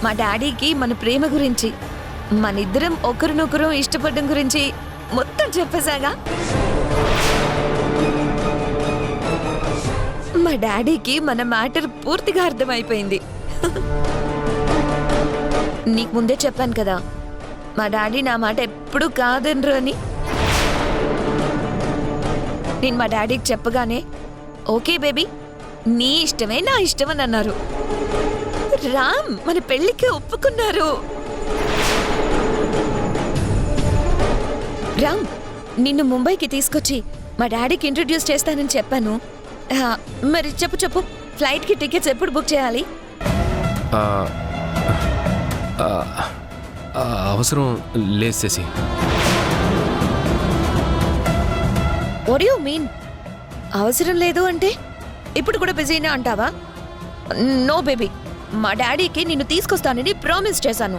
మా డాడీకి మన ప్రేమ గురించి, మనిద్దరం ఒకరినొకరు ఇష్టపడడం గురించి మొత్తం చెప్పేశాగా. మా డాడీకి మన మ్యాటర్ పూర్తిగా అర్థమైపోయింది. నీకు ముందే చెప్పాను కదా, మా డాడీ నా మాట ఎప్పుడు కాదనరు అని. నేను మా డాడీకి చెప్పగానే ఓకే బేబీ, నీ ఇష్టమే నా ఇష్టం అని అన్నారు. రామ్ మన పెళ్లికి ఒప్పుకున్నారు. రామ్, నిన్ను ముంబైకి తీసుకొచ్చి మా డాడీకి ఇంట్రడ్యూస్ చేస్తానని చెప్పాను. మరి చెప్పు ఫ్లైట్కి టికెట్స్ ఎప్పుడు బుక్ చేయాలి? అవసరం లేదు శశి. వాట్ యు మీన్ అవసరం లేదు అంటే ఇప్పుడు కూడా బిజీనా అంటావా? నో బేబీ, మా డాడీకి నిన్ను తీసుకొస్తానని ప్రామిస్ చేశాను.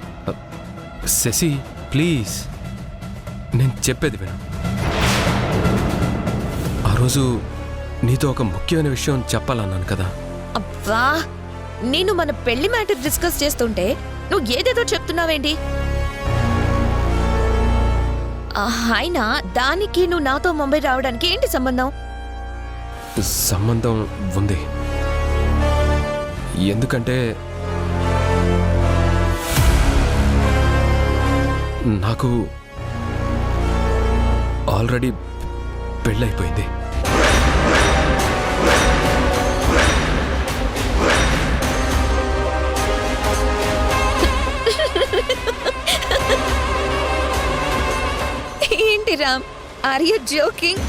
శశి ప్లీజ్, నేను చెప్పేది విను. ఆ రోజు నీతో ఒక ముఖ్యమైన విషయం చెప్పాలన్నాను కదా. అబ్బా, నేను మన పెళ్లి మ్యాటర్ డిస్కస్ చేస్తుంటే నువ్వు ఏదేదో చెప్తున్నావేంటి? అయినా దానికి నువ్వు నాతో ముంబై రావడానికి ఏంటి సంబంధం? సంబంధం ఉంది. ఎందుకంటే నాకు ఆల్రెడీ పెళ్ళైపోయింది. ఏంటి రామ్, ఆర్ యు జోకింగ్?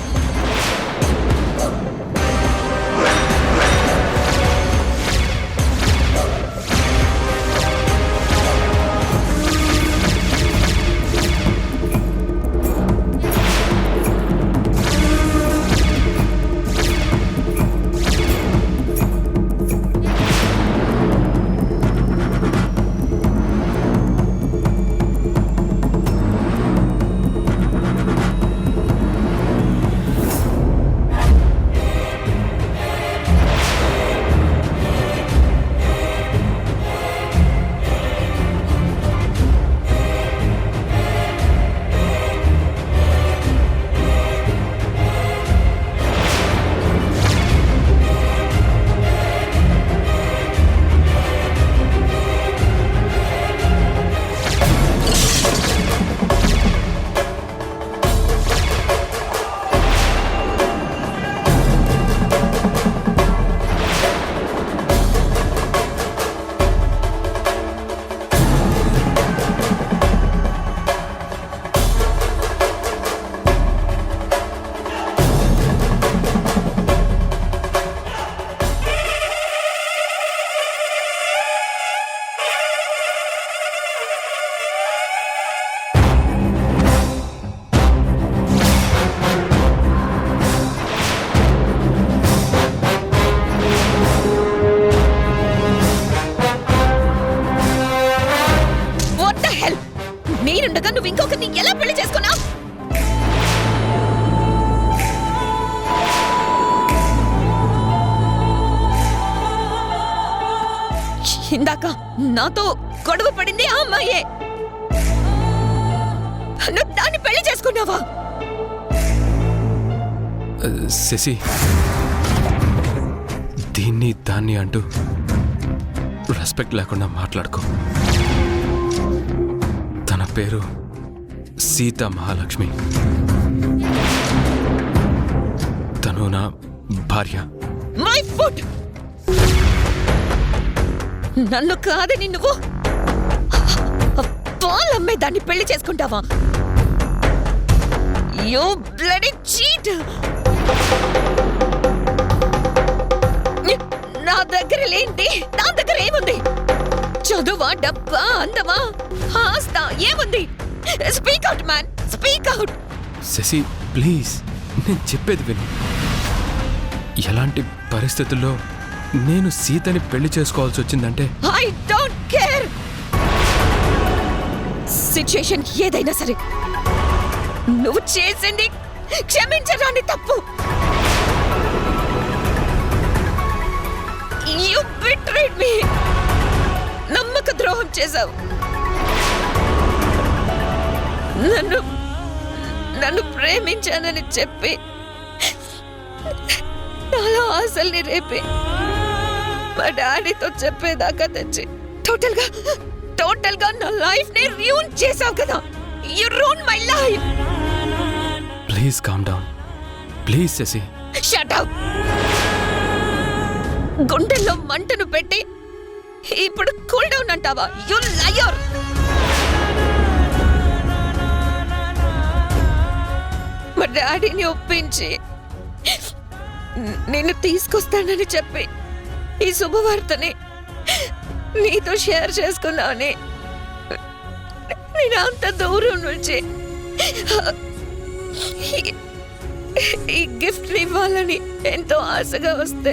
నేనుండగా నువ్వు ఇంకొకరిని ఎలా పెళ్లి చేసుకున్నావు? ఇందాక నాతో గొడవ పడింది ఆ అమ్మాయే. నువ్వు దాన్ని పెళ్లి చేసుకున్నావా? శశి, దీన్ని దాన్ని అంటూ రెస్పెక్ట్ లేకుండా మాట్లాడుకో. తన పేరు సీతా మహాలక్ష్మి. తను నా భార్య. My food! నన్ను కాదని నువ్వు పాలమ్మే దాన్ని పెళ్లి చేసుకుంటావా? You bloody cheat! నా దగ్గర లేంటి నా దగ్గర ఏముంది? చదువా, డబ్బా, అందమా, ఆస్తా ఏముంది? Speak out man, speak out. Shashi please, నేను చెప్పేది విను. ఎలాంటి పరిస్థితుల్లో నేను సీతని పెళ్లి చేసుకోవాల్సి వచ్చిందంటే ఐ డోంట్ కేర్. సిచ్యుయేషన్ ఏదైనా సరే నువ్వు చేసింది క్షమించరాని తప్పు. చేశావు. నన్ను ప్రేమించానని చెప్పి నాలో ఆశల్ని రేపి మా డాడీతో చెప్పేదాకా తెచ్చి టోటల్ గా నా లైఫ్ ని ర్యూన్ చేసావు కదా. You ruin my life. Please calm down. Please Shashi. Shut up. గుండెల్లో మంటను పెట్టి ఇప్పుడు కూల్ డౌన్ అంటావా? You liar. మా డాడీని ఒప్పించి నిన్ను తీసుకొస్తానని చెప్పి ఈ శుభవార్తని నీతో షేర్ చేసుకున్నావని నేను అంత దూరం నుంచి ఈ గిఫ్ట్ ఇవ్వాలని ఎంతో ఆశగా వస్తే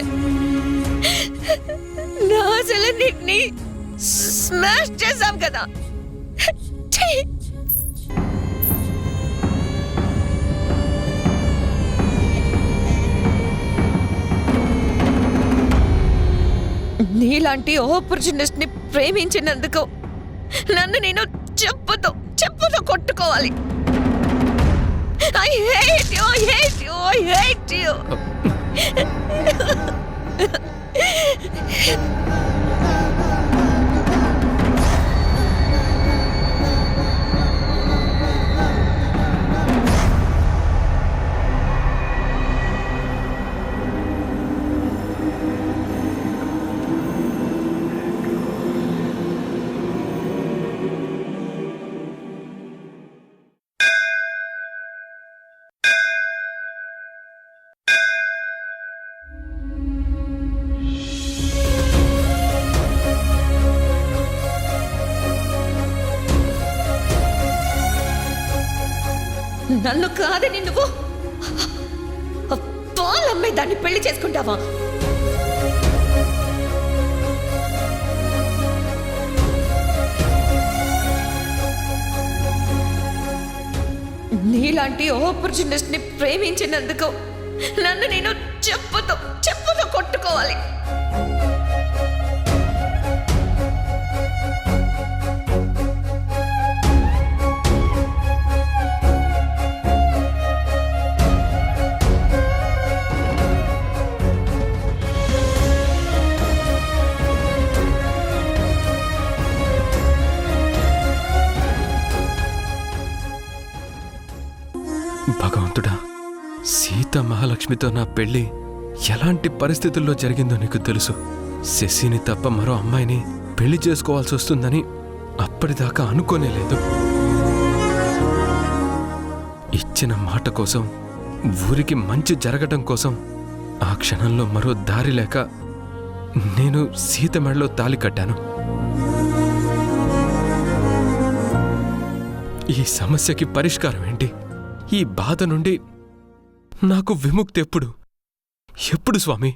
నా ఆశలన్నిటినీ స్మాష్ చేశాం కదా. ఛీ! నీలాంటి ఆపర్చునిస్ట్ ని ప్రేమించినందుకు నన్ను నేను చెప్పుతో కొట్టుకోవాలి. I hate you, I hate you, I hate you. నన్ను కాదని నువ్వు పాలమ్మే దాన్ని పెళ్లి చేసుకుంటావా? నీలాంటి ఆపర్చునిస్ట్ ని ప్రేమించినందుకు నన్ను నేను చెప్పుతో కొట్టుకోవాలి. భగవంతుడా, సీత మహాలక్ష్మితో నా పెళ్లి ఎలాంటి పరిస్థితుల్లో జరిగిందో నీకు తెలుసు. శశిని తప్ప మరో అమ్మాయిని పెళ్లి చేసుకోవాల్సి వస్తుందని అప్పటిదాకా అనుకోనేలేదు. ఇచ్చిన మాట కోసం, ఊరికి మంచి జరగటం కోసం ఆ క్షణంలో మరో దారి లేక నేను సీత మెడలో తాళి కట్టాను. ఈ సమస్యకి పరిష్కారం ఏంటి? ఈ బాధ నుండి నాకు విముక్తి ఎప్పుడు స్వామి?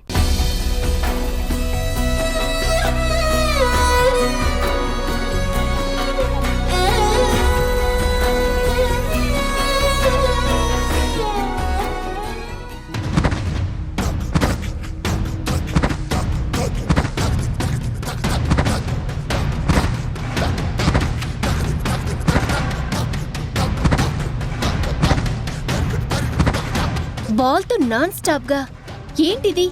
బాల్తో నాన్ స్టాప్ గా ఏంటిది?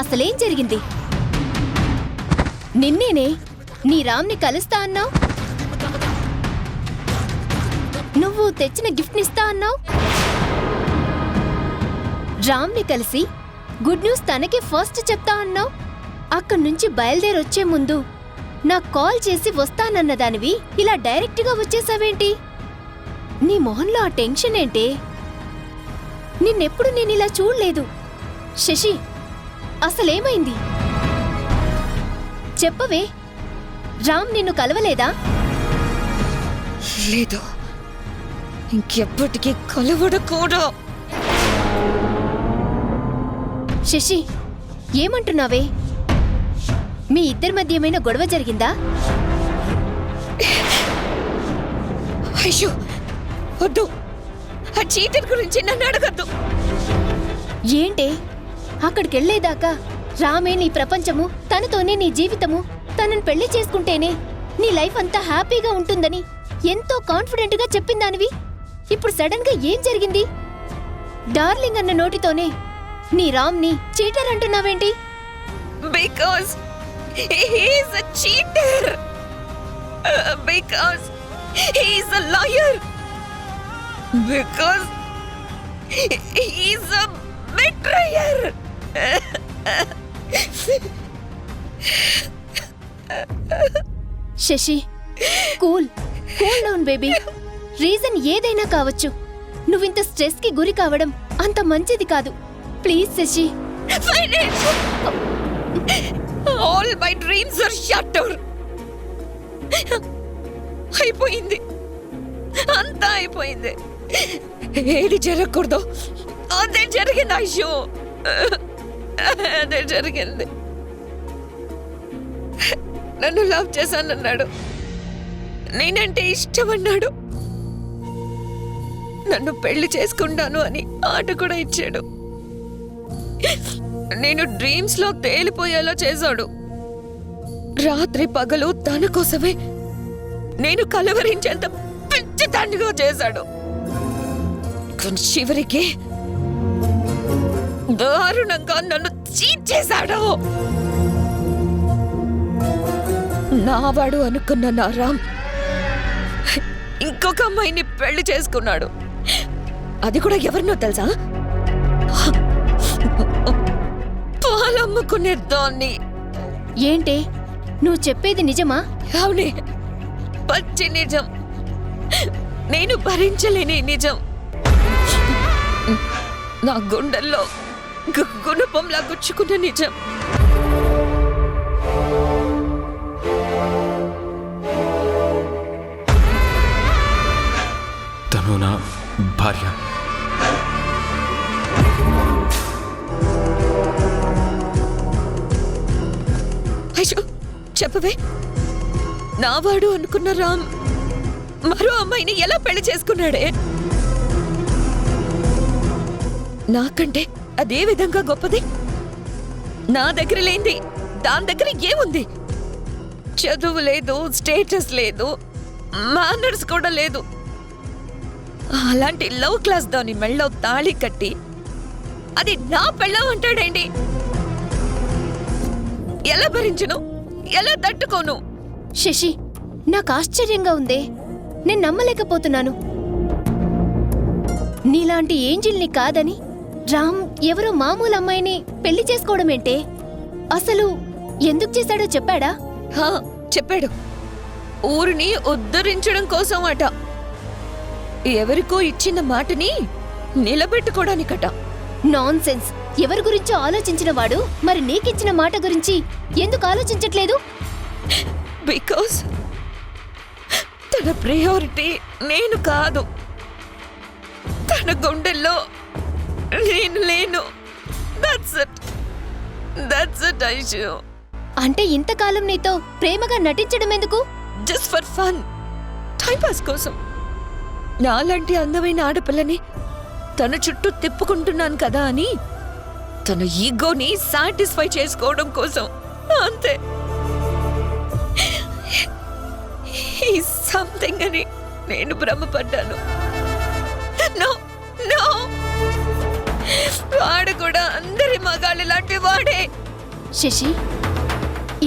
అసలేం జరిగింది? నిన్నేనే నీ రామ్ని కలుస్తా అన్నావు, నువ్వు తెచ్చిన గిఫ్ట్ నిస్తా అన్నావు. రామ్ని కలిసి గుడ్ న్యూస్ తనకే ఫస్ట్ చెప్తా అన్నావు. అక్కడి నుంచి బయలుదేరొచ్చే ముందు నాకు కాల్ చేసి వస్తానన్నదానివి ఇలా డైరెక్ట్గా వచ్చేసావేంటి? నీ మొహంలో ఆ టెన్షన్ ఏంటే? నిన్నెప్పుడు నేనిలా చూడలేదు. శశి, అసలేమైంది చెప్పవే. రామ్ నిన్ను కలవలేదా? లేదు, ఇంకెప్పటికీ కలవడకూడదు. శశి, ఏమంటున్నావే? మీ ఇద్దరి మధ్య ఏమైనా గొడవ జరిగిందా? అయ్యో వద్దు, ఆ చీటర్ గురించి నన్ను అడగద్దు. ఏంటే, అక్కడికెళ్లేదాకా రామే నీ ప్రపంచము, తనతోనే నీ జీవితము, తనని పెళ్లి చేసుకుంటేనే నీ లైఫ్ అంతా హ్యాపీగా ఉంటుందని ఎంతో కాన్ఫిడెంట్ గా చెప్పిందానివి ఇప్పుడు సడన్ గా ఏం జరిగింది? డార్లింగ్ అన్న నోటితోనే నీ రామ్ ని cheater అంటున్నావేంటి? Because he is a cheater. Because he is a liar. Because he is a betrayer. Shashi, cool down baby. Reason ఏదైనా కావచ్చు. నువ్వింత స్ట్రెస్ కి గురి కావడం అంత మంచిది కాదు. Please Shashi. Finish. All my dreams are shattered. అయిపోయింది, అంతా అయిపోయింది. ఏది జరగకూడదు అదే జరిగింది. ఐషు, అదే జరిగింది. నన్ను లవ్ చేశానన్నాడు, నేనంటే ఇష్టం అన్నాడు, నన్ను పెళ్లి చేసుకుంటాను అని ఆట కూడా ఇచ్చాడు. నేను డ్రీమ్స్ లో తేలిపోయేలా చేశాడు. రాత్రి పగలు తన కోసమే నేను కలవరించేంత పిచ్చి తండ్రిగా చేశాడు. చివరికి దారుణంగా నన్ను చీట్ చేశాడు. నావాడు అనుకున్న నా రామ్ ఇంకొక అమ్మాయిని పెళ్లి చేసుకున్నాడు. అది కూడా ఎవరినో తెలుసా? పాలమ్ముకునే దాన్ని. ఏంటే నువ్వు చెప్పేది నిజమా? అవునే, పచ్చి నిజం. నేను భరించలేని నిజం. నా గుండెల్లో గుణపంలా గుచ్చుకున్న నిజం. తను నా భార్య. అయ్యో, చెప్పవే. నావాడు అనుకున్న రామ్ మరో అమ్మాయిని ఎలా పెళ్లి చేసుకున్నాడే? నాకంటే అదే విధంగా గొప్పది. నా దగ్గర లేంది దాని దగ్గర ఏముంది? చదువు లేదు, స్టేటస్ లేదు, మేనర్స్ కూడా లేదు. అలాంటి లవ్ క్లాస్ దాని మెళ్ళో తాళి కట్టి అది నా పెళ్ళం అంటాడేంటి? ఎలా భరించును? ఎలా తట్టుకోను? శశి, నాకు ఆశ్చర్యంగా ఉందే. నేను నమ్మలేకపోతున్నాను. నీలాంటి ఏంజిల్ని కాదని రామ్ ఎవరో మామూలు అమ్మాయిని పెళ్లి చేసుకోవడమేంటే? అసలు ఎందుకు చేశాడో చెప్పాడా? హా, చెప్పాడు. ఊరిని ఉద్ధరించడం కోసం అట. ఎవరికో ఇచ్చిన మాటని నిలబెట్టుకోవడానికట. నాన్సెన్స్. ఎవరి గురించో ఆలోచించిన వాడు మరి నీకిచ్చిన మాట గురించి ఎందుకు ఆలోచించట్లేదు? బికాస్ తన ప్రయారిటీ నేను కాదు. తన గుండెల్లో నేను లేను. That's it, Aishu. అంటే ఇంతకాలం నీతో ప్రేమగా నటించడం ఎందుకు? Just for fun, time pass కోసం. నాలాంటి అందమైన ఆడపిల్లని తన చుట్టూ తిప్పుకుంటున్నాను కదా అని తన ఈగోని సాటిస్ఫై చేసుకోవడం కోసం, అంతే. సంథింగ్ అని నేను భ్రమపడ్డాను. నో నో, వాడు కూడా అందరి మగాళ్ళ లాంటి వాడే. శశి,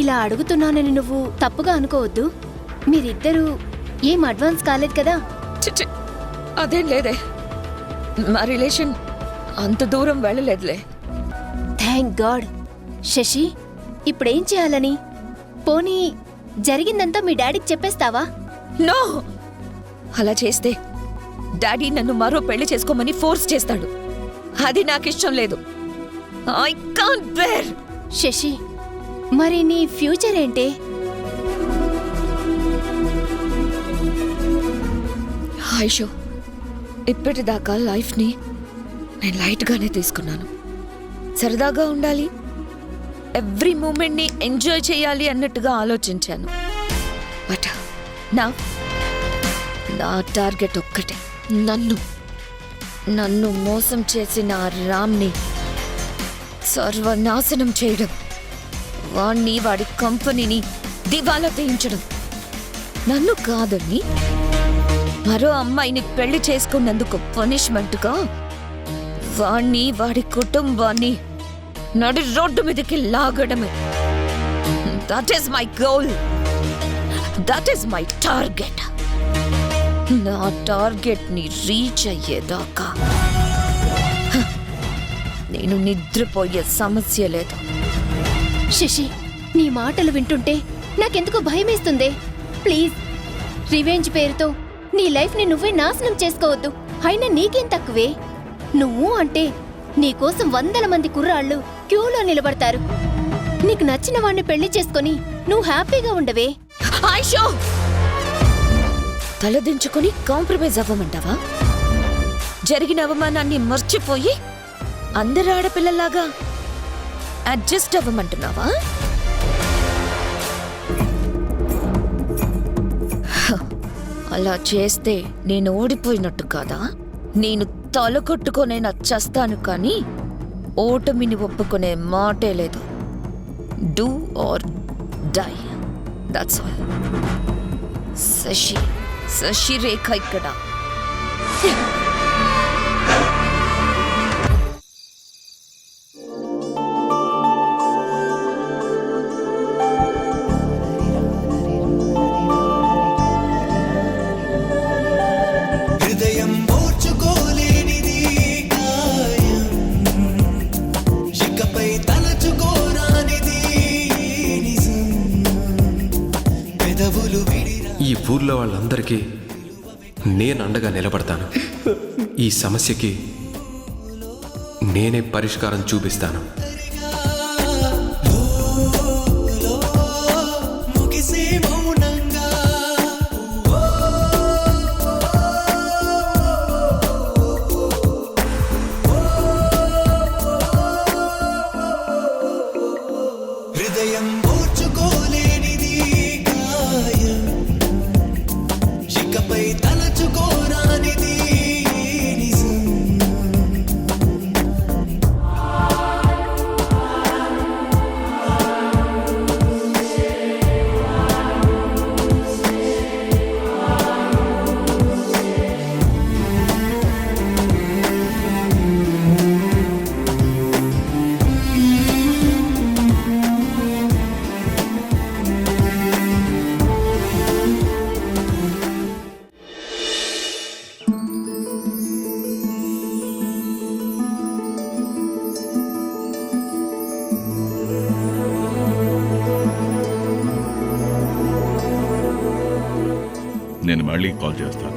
ఇలా అడుగుతున్నానని నువ్వు తప్పుగా అనుకోవద్దు. మీరిద్దరూ ఏం అడ్వాన్స్ కాలేదు కదా? చిచి, అదేం లేదే. మా రిలేషన్ అంత దూరం వెళ్ళలేదులే. Thank God. శశి, ఇప్పుడేం చేయాలని? పోనీ జరిగిందంతా మీ డాడీకి చెప్పేస్తావా? నో, అలా చేస్తే డాడీ నన్ను మరో పెళ్లి చేసుకోమని ఫోర్స్ చేస్తాడు. అది నాకిష్టం లేదు. I can't bear. శశి, మరి నీ ఫ్యూచర్ ఏంటే? ఐషు, ఇప్పటిదాకా లైఫ్ని నేను లైట్గానే తీసుకున్నాను. సరదాగా ఉండాలి, ఎవ్రీ మూమెంట్ని ఎంజాయ్ చేయాలి అన్నట్టుగా ఆలోచించాను. బట్ నా టార్గెట్ ఒక్కటే. నన్ను మోసం చేసిన ఆ రామ్ని సర్వనాశనం చేయడం, వాణ్ణి వాడి కంపెనీని దివాలా తీయించడం. నన్ను కాదని మరో అమ్మాయిని పెళ్లి చేసుకున్నందుకు పనిష్మెంట్గా వాణ్ణి వాడి కుటుంబాన్ని నడి రోడ్డు మీదకి లాగడమే. That is my goal. That is my target. నా టార్గెట్ ని రీచ్ అయ్యేదాకా నేను నిద్రపోయే సమస్య లేదు. శశి, నీ మాటలు వింటుంటే నాకెందుకు భయమేస్తుందే. ప్లీజ్, రివెంజ్ పేరుతో నీ లైఫ్ ని నువ్వే నాశనం చేసుకోవద్దు. అయినా నీకేం తక్కువే? నువ్వు అంటే నీకోసం 100 మంది కుర్రాళ్ళు క్యూలో నిలబడతారు. నీకు నచ్చిన వాణ్ణి పెళ్లి చేసుకొని నువ్వు హ్యాపీగా ఉండవే. ఆయిషో, తలదించుకొని కాంప్రమైజ్ అవ్వమంటావా? జరిగిన అవమానాన్ని మర్చిపోయి అందరు ఆడపిల్లలాగా అడ్జస్ట్ అవ్వమంటున్నావా? అలా చేస్తే నేను ఓడిపోయినట్టు కాదా? నేను తల కొట్టుకొనైనా చస్తాను, కానీ ఓటమిని ఒప్పుకునే మాటే లేదు. Do or die, that's all. Shashi Rekha ఇక్కడ. ఈ ఊర్లో వాళ్ళందరికీ నేను అండగా నిలబడతాను. ఈ సమస్యకి నేనే పరిష్కారం చూపిస్తాను. నేను మళ్ళీ కాల్ చేస్తాను.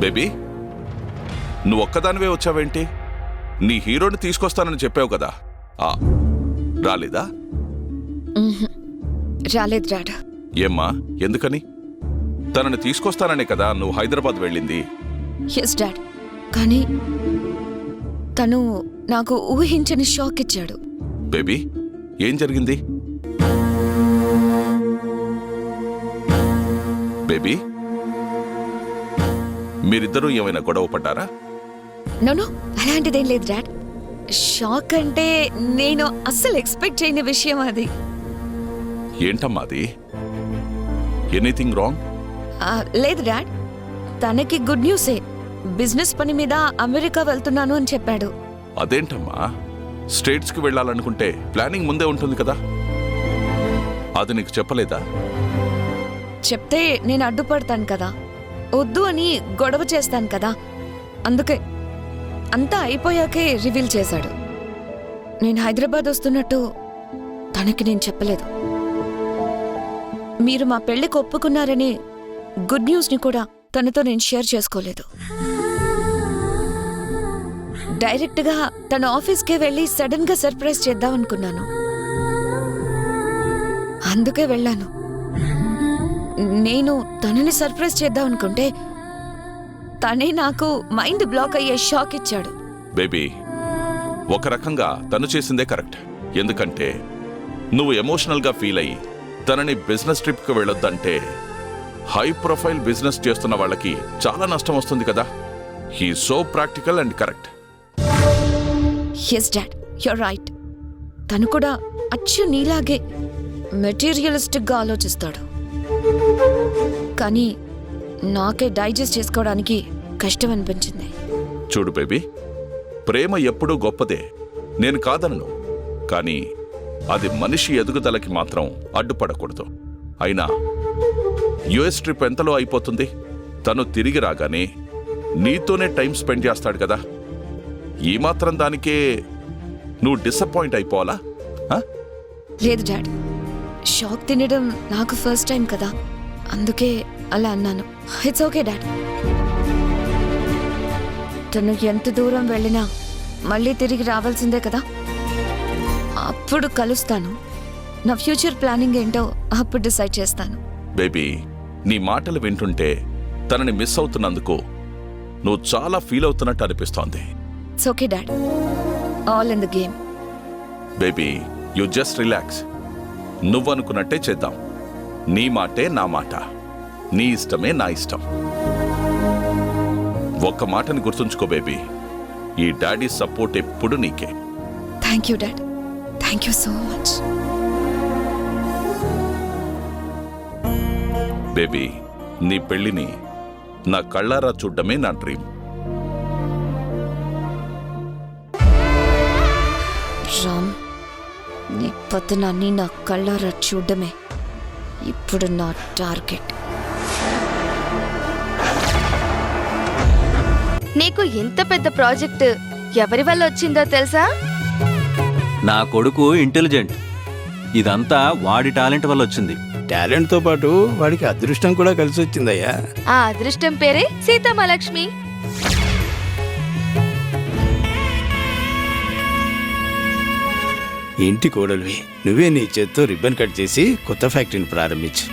బేబీ, నువ్వు ఒక్కదానివే వచ్చావేంటి? నీ హీరోని తీసుకొస్తానని చెప్పావు కదా, రాలేదా? రాలేదు డాడ్. ఏమ్మా, ఎందుకని? తనని తీసుకొస్తాననే కదా నువ్వు హైదరాబాద్ వెళ్ళింది. ఎస్ డాడ్, కానీ తను నాకు ఊహించని షాక్ ఇచ్చాడు. బేబీ, ఏం జరిగింది? బేబీ, మీరిద్దరూ ఏమైనా గొడవ పడ్డారా? నో, అలాంటిదేం లేదు డాడ్. షాక్ అంటే నేను అస్సలు ఎక్స్పెక్ట్ చేయని విషయం అది. ఏంటమ్మా అది? Anything wrong? లేదు డాడ్, తనకి గుడ్ న్యూసే. బిజినెస్ పని మీద అమెరికా వెళ్తున్నాను అని చెప్పాడు. అదేంటమ్మా, స్టేట్స్కి వెళ్ళాలనుకుంటే ప్లానింగ్ ముందే ఉంటుంది కదా, అది నీకు చెప్పలేదా? చెప్తే నేను అడ్డుపడతాను కదా, వద్దు అని గొడవ చేస్తాను కదా, అందుకే అంతా అయిపోయాకే రివీల్ చేశాడు. నేను హైదరాబాద్ వస్తున్నట్టు తనకి నేను చెప్పలేదు. మీరు మా పెళ్లికి ఒప్పుకున్నారని గుడ్ న్యూస్ని కూడా తనతో నేను షేర్ చేసుకోలేదు. డైరెక్ట్గా తన ఆఫీస్కే వెళ్ళి సడన్గా సర్ప్రైజ్ చేద్దామనుకున్నాను. అందుకే వెళ్ళాను. నేను తనని సర్ప్రైజ్ చేద్దామనుకుంటే తనే నాకు మైండ్ బ్లాక్ అయ్యే షాక్ ఇచ్చాడు. బేబీ, ఒక రకంగా తను చేసిందే కరెక్ట్. ఎందుకంటే నువ్వు ఎమోషనల్గా ఫీల్ అయ్యి తనని బిజినెస్ ట్రిప్కి వెళ్ళొద్దంటే హై ప్రొఫైల్ బిజినెస్ చేస్తున్న వాళ్ళకి చాలా నష్టం వస్తుంది కదా. He so practical and correct. Yes dad, you're right. తను కూడా అచ్చు నీలాగే మెటీరియలిస్టిక్గా ఆలోచిస్తాడు. కానీ నాకే డైజెస్ట్ చేసుకోవడానికి కష్టం అనిపించింది. చూడు బేబీ, ప్రేమ ఎప్పుడూ గొప్పదే, నేను కాదనను. కానీ అది మనిషి ఎదుగుదలకి మాత్రం అడ్డుపడకూడదు. అయినా యుఎస్ ట్రిప్ ఎంతలో అయిపోతుంది? తను తిరిగి రాగానే నీతోనే టైం స్పెండ్ చేస్తాడు కదా. ఈ మాత్రం దానికే నువ్వు డిసప్పాయింట్ అయిపోవాలా? లేదు డాడ్, షాక్ తినడం నాకు ఫస్ట్ టైం కదా, అందుకే అలా అన్నాను. It's okay dad. తను ఎంత దూరం వెళ్ళినా మళ్ళీ తిరిగి రావాల్సిందే కదా. అప్పుడు కలుస్తాను. నా ఫ్యూచర్ ప్లానింగ్ ఏంటో అప్పుడు డిసైడ్ చేస్తాను. బేబీ, నీ మాటలు వింటుంటే తనని మిస్ అవుతున్నందుకు నువ్వు చాలా ఫీల్ అవుతున్నట్టు అనిపిస్తోంది. It's okay dad, all in the game. Baby, you just relax. నువ్వనుకున్నట్టే చేద్దాం. నీ మాటే నా మాట, నీ ఇష్టమే నా ఇష్టం. ఒక్క మాటని గుర్తుంచుకో బేబీ, ఈ డాడీ సపోర్ట్ ఎప్పుడు నీకే. Thank you dad, thank you so much. Baby, నీ పెళ్లిని నా కళ్ళారా చూడ్డమే నా డ్రీమ్. రామ్, నీ పతనాన్ని నా కళ్ళారా చూడడమే ఇప్పుడు నా టార్గెట్. నీకు ఇంత పెద్ద ప్రాజెక్ట్ ఎవరి వల్ల వచ్చిందో తెలుసా? నా కొడుకు ఇంటెలిజెంట్. ఇదంతా వాడి టాలెంట్ వల్ల వచ్చింది. టాలెంట్తో పాటు వాడికి అదృష్టం కూడా కలిసి వచ్చిందయ్యా. ఆ అదృష్టం పేరే సీతమ్మలక్ష్మి. ఇంటి కోడలివి నువ్వే నీ చేత్తో రిబ్బన్ కట్ చేసి కొత్త ఫ్యాక్టరీని ప్రారంభించు.